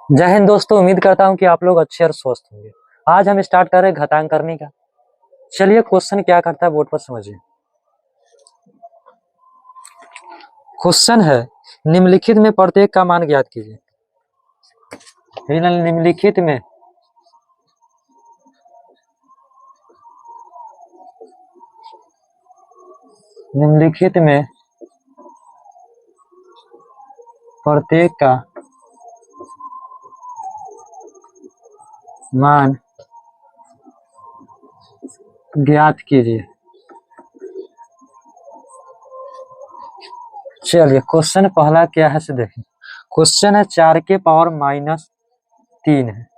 जय हिंद दोस्तों। उम्मीद करता हूँ कि आप लोग अच्छे और स्वस्थ होंगे। आज हम स्टार्ट कर रहे हैं घातांक करने का। चलिए क्वेश्चन क्या करता है बोर्ड पर समझिए। क्वेश्चन है निम्नलिखित में प्रत्येक का मान ज्ञात कीजिए। निम्नलिखित में प्रत्येक का मान ज्ञात कीजिए। चलिए क्वेश्चन पहला क्या है से देखिए। क्वेश्चन है 4 के पावर -3 है।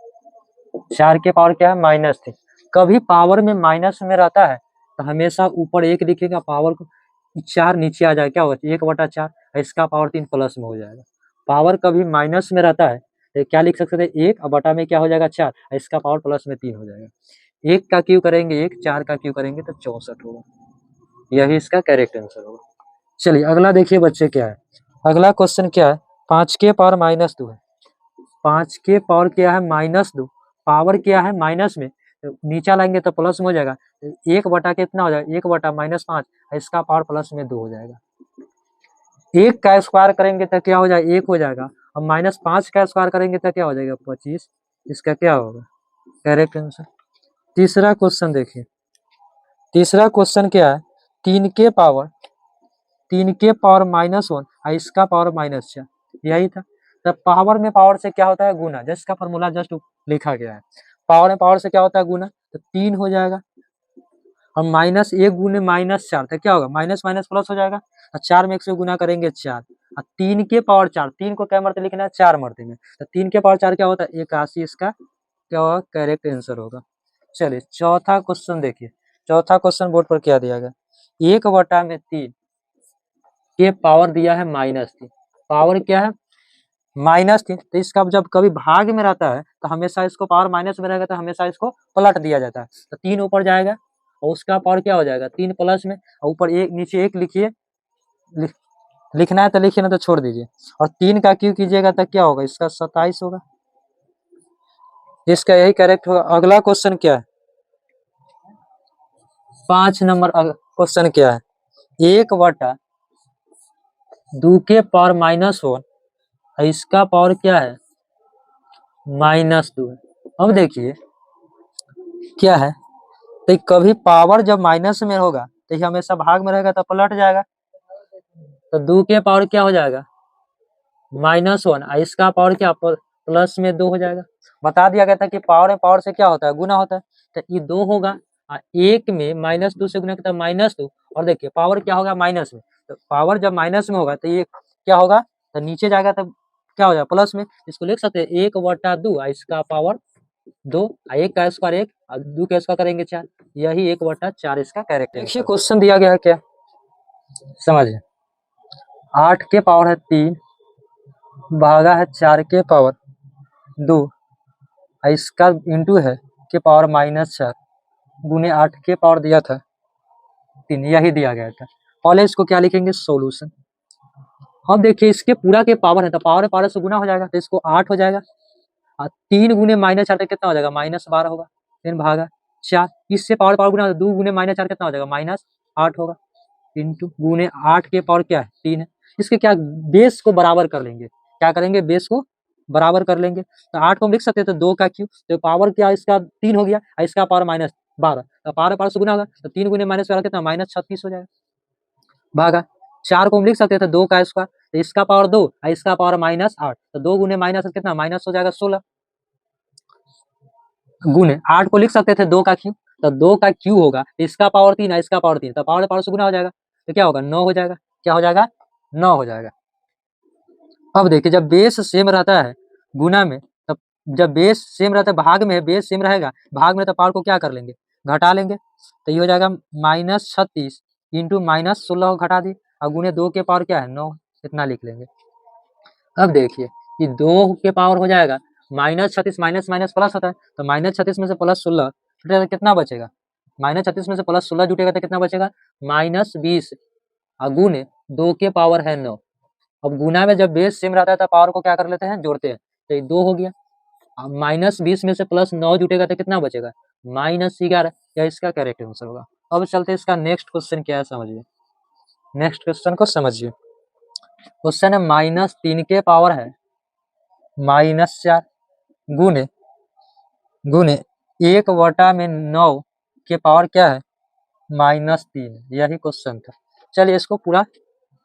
4 के पावर क्या है -3। कभी पावर में माइनस में रहता है तो हमेशा ऊपर 1 लिखेगा, पावर को 4 नीचे आ जाएगा, क्या होगा 1/4, इसका पावर 3 प्लस में हो जाएगा। पावर कभी माइनस में रहता है तो क्या लिख सकते थे 1 और बटा में क्या हो जाएगा 4, इसका पावर प्लस में 3 हो जाएगा। 1 का क्यू करेंगे 1, 4 का क्यू करेंगे तो 64 होगा। यही इसका करेक्ट आंसर होगा। चलिए अगला देखिए बच्चे क्या है। अगला क्वेश्चन क्या है 5 के पावर -2 है। 5 के पावर क्या है -2, पावर क्या है माइनस में, तो नीचा लाएंगे तो प्लस में हो जाएगा। 1 बटा कितना हो जाएगा 1 बटा -5, इसका पावर प्लस में 2 हो जाएगा। 1 का स्क्वायर करेंगे तो क्या हो जाएगा 1 हो जाएगा, और -5 का स्क्वायर करेंगे तो क्या हो जाएगा 25। इसका क्या होगा करेक्ट आंसर। तीसरा क्वेश्चन देखिए। तीसरा क्वेश्चन क्या है 3 के पावर -1 और इसका पावर -4, यही था। तब पावर में पावर से क्या होता है गुना, जिसका फॉर्मूला जस्ट लिखा गया है। पावर में पावर से क्या होता है गुना, तो 3 हो जाएगा, और -1 गुने -4 तो क्या होगा माइनस माइनस प्लस हो जाएगा, और 4 में 1 से गुना करेंगे 4, और 3 के पावर 4, 3 को क्या मरते लिखना है 4 मरते में, तो 3 के पावर 4 क्या होता है 81, इसका क्या होगा करेक्ट आंसर होगा। चलिए चौथा क्वेश्चन देखिए। चौथा क्वेश्चन बोर्ड पर क्या दिया गया 1/3 के पावर दिया है -3। पावर क्या है -3, तो इसका जब कभी भाग में रहता है तो हमेशा इसको पावर माइनस में रहेगा तो हमेशा इसको पलट दिया जाता है। तो 3 ऊपर जाएगा और उसका पावर क्या हो जाएगा 3 प्लस में, और ऊपर 1 नीचे 1 लिखिए, लिखना है तो लिखिए, ना तो छोड़ दीजिए। और 3 का क्यू कीजिएगा तो क्या होगा इसका 27 होगा। इसका यही करेक्ट होगा। अगला क्वेश्चन क्या है 5 नंबर क्वेश्चन क्या है 1/2 के पावर -1, इसका पावर क्या है -2 है। अब देखिए क्या है, तो कभी पावर जब माइनस में होगा तो ये हमेशा भाग में रहेगा तो पलट जाएगा, तो 2 के पावर क्या हो जाएगा -1, इसका पावर क्या प्लस में 2 हो जाएगा। बता दिया गया था कि पावर में पावर से क्या होता है गुना होता है, तो ये 2 होगा, 1 में -2 से गुना करता है -2, और देखिए पावर क्या होगा माइनस में, तो पावर जब माइनस में होगा तो ये क्या होगा, तो नीचे जाएगा तो क्या हो जाएगा प्लस में, इसको लिख सकते हैं 1/2, इसका पावर 2, 1 का स्क्वायर 1 और 2 का स्क्वायर करेंगे 4, यही 1/4 इसका करेक्ट है। देखिए क्वेश्चन दिया गया है क्या समझिए। 8 के पावर है 3 भागा है 4 के पावर 2, इसका इंटू है के पावर -4 गुने 8 के पावर दिया था 3, यही दिया गया था। पहले इसको क्या लिखेंगे सॉल्यूशन। अब देखिए इसके पूरा के पावर है तो पावर पावर से गुना हो जाएगा, तो इसको 8 हो जाएगा, और 3 गुने -4 तो कितना हो जाएगा -12 होगा, फिर भागा 4, इससे पावर पावर गुना 2 गुने -4 कितना हो जाएगा -8 होगा, इंटू गुने 8 के पावर क्या है 3 है। इसके क्या बेस को बराबर कर लेंगे, क्या करेंगे बेस को बराबर कर लेंगे, तो 8 को हम लिख सकते हैं तो 2 का क्यू, तो पावर क्या इसका 3 हो गया, इसका पावर -12, तो पावर पावर से गुना होगा तो 3 गुने -12 कितना -36 हो जाएगा, भागा 4 को हम लिख सकते हैं तो 2 का स्क्वायर, तो इसका पावर 2 इसका पावर -8, तो 2 गुने माइनस कितना माइनस हो जाएगा 16, गुने 8 को लिख सकते थे 2 का क्यू, तो 2 का क्यू होगा, इसका पावर 3 है इसका पावर 3, तो पावर पावर से गुना हो जाएगा तो क्या होगा 9 हो जाएगा, क्या हो जाएगा 9 हो जाएगा। अब देखिए जब बेस सेम रहता है गुना में, तब जब बेस सेम रहता है भाग में बेस सेम रहेगा, भाग में तो पावर को क्या कर लेंगे घटा लेंगे, तो ये हो जाएगा -36 इंटू -16 को घटा दी, और गुने 2 के पावर क्या है 9, इतना लिख लेंगे। अब देखिए ये 2 के पावर हो जाएगा -36, माइनस माइनस प्लस होता है, तो -36 में से +16 छूटेगा तो कितना बचेगा, -36 में से +16 जुटेगा तो कितना बचेगा -20, और गुने 2 के पावर है 9। अब गुना में जब बेस सेम रहता है तो पावर को क्या कर लेते हैं जोड़ते हैं, तो ये 2 हो गया। अब -20 में से +9 जुटेगा तो कितना बचेगा? -11। या इसका करेक्ट आंसर होगा। अब चलते इसका नेक्स्ट क्वेश्चन क्या है समझिए। नेक्स्ट क्वेश्चन को समझिए। क्वेश्चन है -3 के पावर है -4 गुने 1/9 के पावर क्या है? -3। यही क्वेश्चन था। चलिए इसको पूरा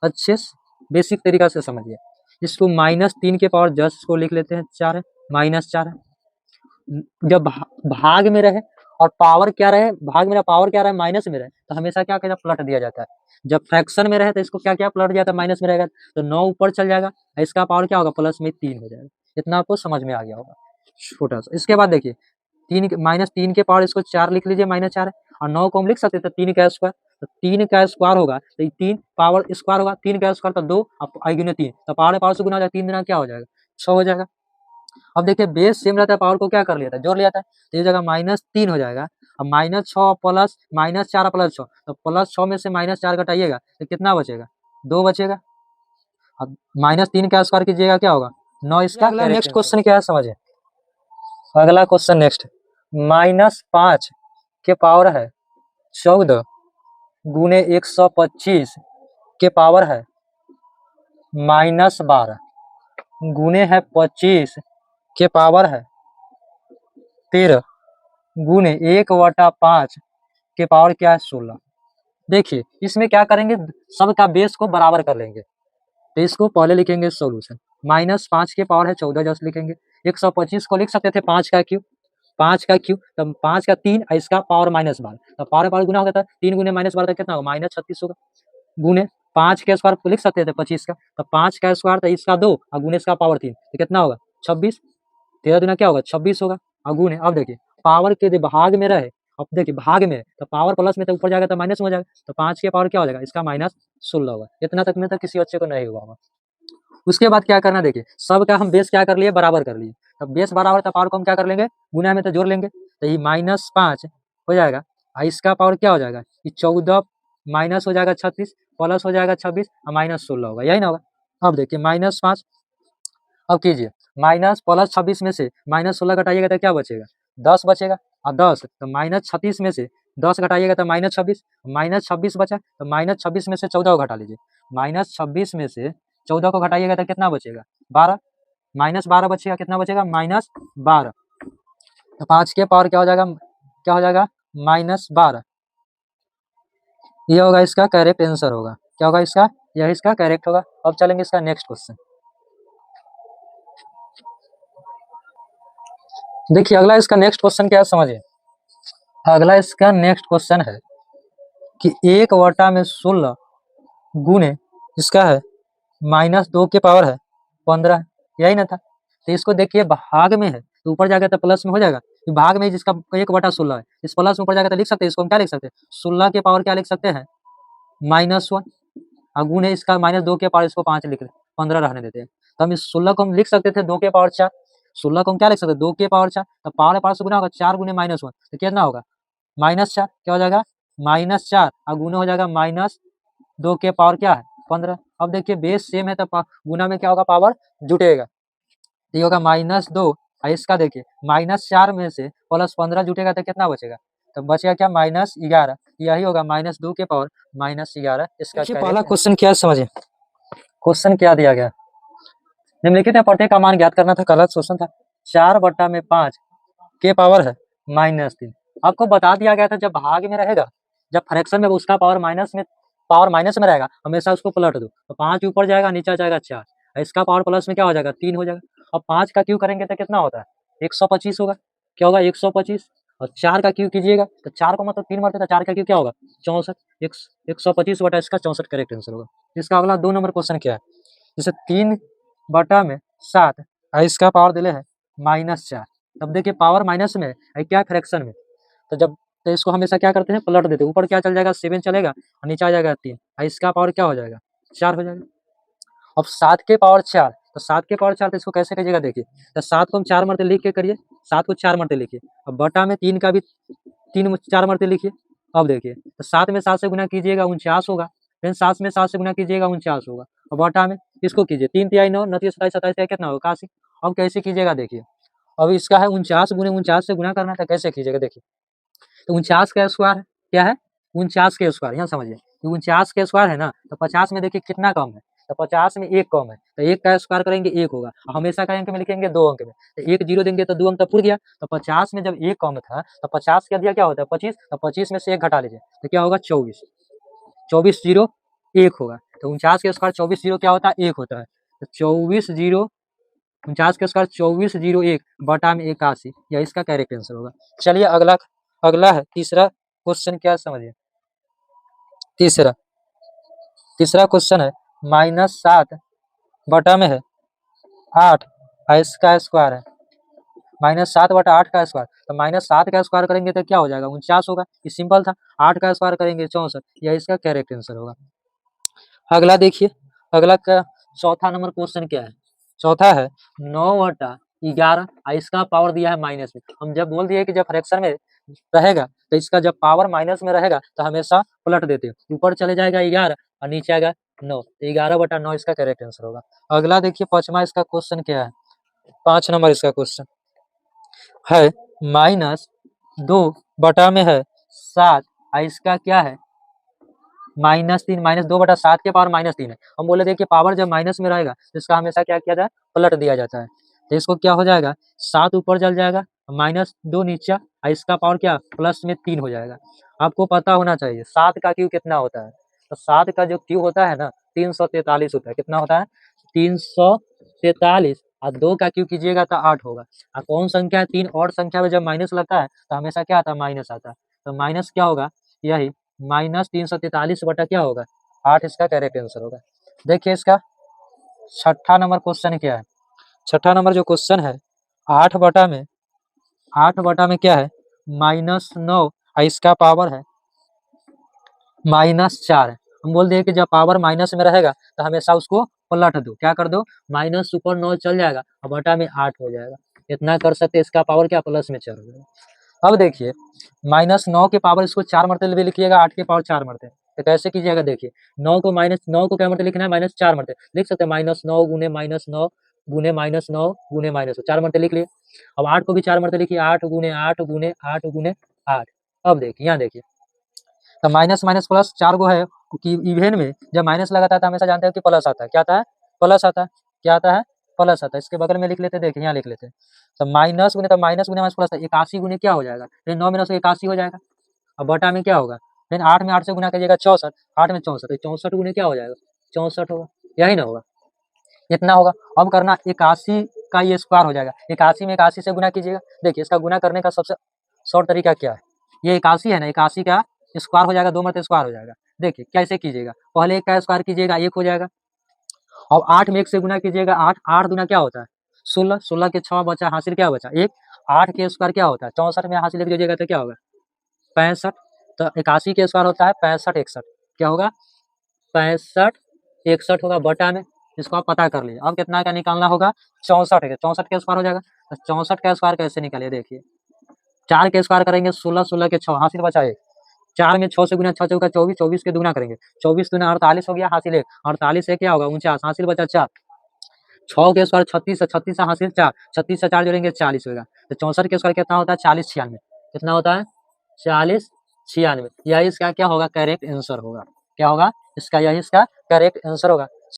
अच्छे से बेसिक तरीका से समझिए। इसको -3 के पावर 10 को लिख लेते हैं 4 है, -4 है। जब भाग में रहे और पावर क्या रहे, भाग में पावर क्या रहे माइनस में रहे, तो हमेशा क्या कहता है पलट दिया जाता है। जब फ्रैक्शन में रहे तो इसको क्या क्या पलट जाता है, माइनस में रहेगा तो 9 ऊपर चल जाएगा, इसका पावर क्या होगा प्लस में 3 हो जाएगा। इतना आपको समझ में आ गया होगा छोटा सा। इसके बाद देखिए -3 के पावर इसको 4 लिख लीजिए, -4 है, और 9 को हम लिख सकते थे 3 का स्क्वायर, तो 3 का स्क्वायर होगा तो 3 पावर स्क्वायर होगा, 3 का स्क्वायर तो 2 आई गुने 3, तो पावर से गुना हो जाएगा, 3 गुना क्या हो जाएगा 6 हो जाएगा। अब देखिए बेस सेम रहता है, पावर को क्या कर लिया था जोड़ लिया था, तो ये जगह -3 हो जाएगा। अब -6 प्लस -4 प्लस 6, तो +6 में से -4 घटाइएगा तो कितना बचेगा? 2 बचेगा। अब -3 का स्क्वायर कीजिएगा क्या होगा 9। इसका अगला नेक्स्ट क्वेश्चन क्या है समझिए। अगला क्वेश्चन नेक्स्ट -5 के पावर है 14 गुने 125 के पावर है -12 गुने है 25 के पावर है 13 गुने 1/5 के पावर क्या है 16। देखिए इसमें क्या करेंगे, सबका बेस को बराबर कर लेंगे, तो इसको पहले लिखेंगे सॉल्यूशन। -5 के पावर है 14 जस्ट लिखेंगे, 125 को लिख सकते थे 5 का क्यूब, 5 का क्यूब तब 5 का 3, इसका पावर -12, तब पावर गुना हो गया था, 3 गुने -12 कितना होगा -36 होगा, गुने 5 के स्क्वायर को लिख सकते थे 25 का, तो 5 का स्क्वायर तो इसका 2 और गुने इसका पावर 3, तो कितना होगा 26, 13 दुना क्या होगा 26 होगा, और गुने अब देखिए पावर के भाग में रहे, अब देखिए भाग में तो पावर प्लस में तो ऊपर जाएगा तो माइनस में हो जाएगा, तो 5 के पावर क्या हो जाएगा इसका -16 होगा। इतना तक में तो किसी बच्चे को नहीं हुआ होगा। उसके बाद क्या करना देखिए, सबका हम बेस क्या कर लिए बराबर कर लिए, तब बेस बराबर था पावर को हम क्या कर लेंगे गुना में तो जोड़ लेंगे, तो ये -5 हो जाएगा, और इसका पावर क्या हो जाएगा ये 14 माइनस हो जाएगा 36 प्लस हो जाएगा 26 और -16 होगा, यही ना होगा। अब देखिए -5, अब कीजिए माइनस प्लस 26 में से -16 घटाइएगा तो क्या बचेगा 10 बचेगा, और 10 तो -36 में से 10 घटाइएगा तो -26 बचा, तो -26 में से 14 को घटा लीजिए, -26 में से 14 को घटाइएगा तो कितना बचेगा 12, -12 बचेगा, कितना बचेगा -12, तो 5 के पावर क्या हो जाएगा -12। ये होगा इसका करेक्ट आंसर होगा, क्या होगा इसका, यह इसका करेक्ट होगा। अब चलेंगे इसका नेक्स्ट क्वेश्चन। देखिए अगला इसका नेक्स्ट क्वेश्चन क्या है समझिए। अगला इसका नेक्स्ट क्वेश्चन है कि 1/16 गुने इसका है -2 के पावर है 15, यही ना था। तो इसको देखिए भाग में है तो ऊपर जाएगा तो प्लस में हो जाएगा, भाग में जिसका 1/16 है इस प्लस में ऊपर जाएगा तो लिख सकते हैं, इसको हम क्या लिख सकते हैं 16 के पावर क्या लिख सकते हैं -1, और गुने इसका -2 के पावर इसको 5 लिख 15 रहने देते हैं, तो हम इस 16 को हम लिख सकते थे 2 के पावर 4, 16 को हम क्या लिख सकते हैं 2 के पावर 4, तो पावर से गुना होगा 4 गुने -1 तो कितना होगा -4, क्या हो जाएगा -4, और गुना हो जाएगा -2 के पावर क्या है 15। अब देखिए बेस सेम है तो गुना में क्या होगा पावर जुटेगा, तो ये होगा -2, और इसका देखिए -4 में से +15 जुटेगा तो कितना बचेगा, तो बचेगा क्या -11, यही होगा -2 के पावर -11। इसका पहला क्वेश्चन क्या समझिए। क्वेश्चन क्या दिया गया, निम्नलिखित में प्रत्येक का मान ज्ञात करना था, गलत क्वेश्चन था। 4/5 के पावर है -3, आपको बता दिया गया था जब भाग में रहेगा, जब फ्रैक्शन में उसका पावर माइनस में रहेगा हमेशा उसको पलट दो, तो 5 ऊपर जाएगा नीचे जाएगा 4, इसका पावर प्लस में क्या हो जाएगा 3 हो जाएगा। अब 5 का क्यू करेंगे तो कितना होता है 125 होगा, क्या होगा 125, और 4 का क्यू कीजिएगा तो 4 को मतलब 3 मरते तो 4 का क्यू क्या होगा 64, 125 बटा इसका 64 करेक्ट आंसर होगा। इसका अगला 2 नंबर क्वेश्चन क्या है, जैसे 3/7 और इसका पावर दिले है -4, तब देखिए पावर माइनस में है क्या फ्रैक्शन में, तो इसको हमेशा क्या करते हैं पलट देते हैं, ऊपर क्या चल जाएगा 7 चलेगा और नीचे आ जाएगा 3, और इसका पावर क्या हो जाएगा 4 हो जाएगा। अब 7 के पावर 4, तो 7 के पावर 4 तो इसको कैसे करिएगा देखिए, तो 7 को हम 4 मरते लिख के करिए, 7 को 4 मरते लिखिए, अब बटा में 3 का भी 4 मरते लिखिए। अब देखिए तो 7 में 7 से गुना कीजिएगा 49 होगा, फिर 7 में 7 से गुना कीजिएगा 49 होगा, और बटा में इसको कीजिए 3 तिहाई 9 29 27 27 कितना होगा 81, अब कैसे कीजिएगा देखिए, अब इसका है 49 गुने 49 से गुना करना है, तो कैसे कीजिएगा देखिए। तो 49 का स्क्वायर क्या है, 49 के स्क्वायर, यहाँ समझिए 49 के स्क्वायर है ना, तो 50 में देखिए कितना कम है, तो 50 में एक कम है, तो एक का स्क्वायर करेंगे एक होगा, हमेशा का अंक में लिखेंगे 2 अंक में, तो एक जीरो देंगे तो 2 अंक तो पूर गया। तो 50 में जब एक कम था तो 50 का दिया क्या होता है 25, तो 25 में से एक घटा लीजिए तो क्या होगा 24, 24 जीरो एक होगा, तो 49 के स्क्वायर 24 जीरो क्या होता है एक होता है, तो 24 जीरो 49 के स्क्वायर 24 जीरो एक बटा में 81, यह इसका करेक्ट आंसर होगा। चलिए अगला अगला है तीसरा क्वेश्चन, क्या समझिए। तीसरा तीसरा क्वेश्चन है -7 बटा में है 8 और इसका स्क्वायर है, -7 बटा 8 का स्क्वायर, तो -7 का स्क्वायर करेंगे तो क्या हो जाएगा 49 होगा, ये सिंपल था। 8 का स्क्वायर करेंगे 64, यह इसका करेक्ट आंसर होगा। अगला देखिए, अगला का चौथा नंबर क्वेश्चन क्या है, चौथा है 9 बटा 11 और इसका पावर दिया है माइनस में। हम जब बोल दिए कि जब फ्रैक्शन में रहेगा तो इसका जब पावर माइनस में रहेगा तो हमेशा पलट देते हैं, ऊपर चले जाएगा 11 और नीचे आएगा 9, तो 11 बटा 9 इसका करेक्ट आंसर होगा। अगला देखिए पांचवा इसका क्वेश्चन क्या है, 5 नंबर इसका क्वेश्चन है -2 बटा में है 7 और इसका क्या है -3, -2 बटा 7 के पावर -3 है। हम बोले थे कि पावर जब माइनस में रहेगा तो इसका हमेशा क्या किया जाए पलट दिया जाता है, तो इसको क्या हो जाएगा 7 ऊपर चल जाएगा, -2 नीचे और इसका पावर क्या प्लस में 3 हो जाएगा। आपको पता होना चाहिए 7 का क्यू कितना होता है, तो 7 का जो क्यू होता है ना 343 होता है, कितना होता है 343, और 2 का क्यू कीजिएगा तो 8 होगा, और कौन संख्या है 3 और संख्या में जब माइनस लगता है तो हमेशा क्या आता है माइनस आता है, तो माइनस क्या होगा यही -343 बटा क्या होगा 8 इसका करेक्ट आंसर होगा। देखिए इसका छठा नंबर क्वेश्चन क्या है, छठा नंबर जो क्वेश्चन है 8 बटा में क्या है -9 और इसका पावर है -4 है। हम बोल दिए कि जब पावर माइनस में रहेगा तो हमेशा उसको पलट दो, क्या कर दो माइनस ऊपर 9 चल जाएगा और बटा में 8 हो जाएगा, इतना कर सकते, इसका पावर क्या प्लस में 4 हो जाएगा। अब देखिए -9 के पावर इसको 4 मरते भी लिखिएगा, 8 के पावर 4 मरते, तो कैसे कीजिएगा देखिए 9 को -9 को क्या मरते लिखना है -4 मरते लिख सकते हैं, -9 गुने -9 गुने -9 गुने -9 4 मरते लिख लिए। अब 8 को भी 4 मरते लिखिए, 8 गुने 8 गुने 8 गुने 8। अब देखिए यहाँ देखिए तो माइनस माइनस प्लस 4 गो है कि इवेन में जब माइनस लगाता है तो हमेशा जानते हैं कि प्लस आता है, क्या आता है प्लस आता है, क्या आता है प्लस आता है। इसके बगल में लिख लेते हैं, देखिए यहाँ लिख लेते हैं, तो माइनस गुने माइनस प्लस 81 गुने क्या हो जाएगा, फिर 9 में 9 से 81 हो जाएगा, अब बटा में क्या होगा, फिर 8 में 8 से गुना कीजिएगा 64, 8 में 64, तो 64 गुने क्या हो जाएगा 64 होगा, यही ना होगा, इतना होगा। अब करना 81 का ये स्क्वायर हो जाएगा, 81 में 81 से गुना कीजिएगा, देखिए इसका गुना करने का सबसे शॉर्ट तरीका क्या है, ये 81 है ना, 81 का स्क्वायर हो जाएगा, 2 मरते स्क्वायर हो जाएगा। देखिए कैसे कीजिएगा, पहले 1 का स्क्वायर कीजिएगा 1 हो जाएगा, और 8 में 1 से गुना कीजिएगा, 8 8 गुना क्या होता है 16, 16 के 6 बचा, हासिल क्या बचा 1, 8 के स्क्वायर क्या होता है 64 में हासिल लिख दीजिएगा तो क्या होगा 65, तो 81 के स्क्वायर होता है 65 61, क्या होगा 65 61 होगा, बटा में इसको आप पता कर लीजिए। अब कितना का निकालना होगा 64 है, 64 के स्क्वायर हो जाएगा, तो 64 का स्क्वायर कैसे निकालिए देखिए, 4 के स्क्वायर करेंगे 16, 16 के 6 हासिल बचा 1, 4 में 6 से गुना 6 चौका 24, 24 के दुगुना करेंगे 24 दुना 48 हो गया, हासिल 1, 48 से क्या होगा 49, हासिल बचा 4, 6 के स्क्वायर 36 है, 36 से हासिल 4, 36 से 4 जोड़ेंगे 40 होगा, तो 64 के स्क्वायर कितना होता है 40 96, कितना होता है 40 96, यही इसका क्या होगा करेक्ट आंसर होगा, क्या होगा इसका, यही इसका करेक्ट आंसर होगा।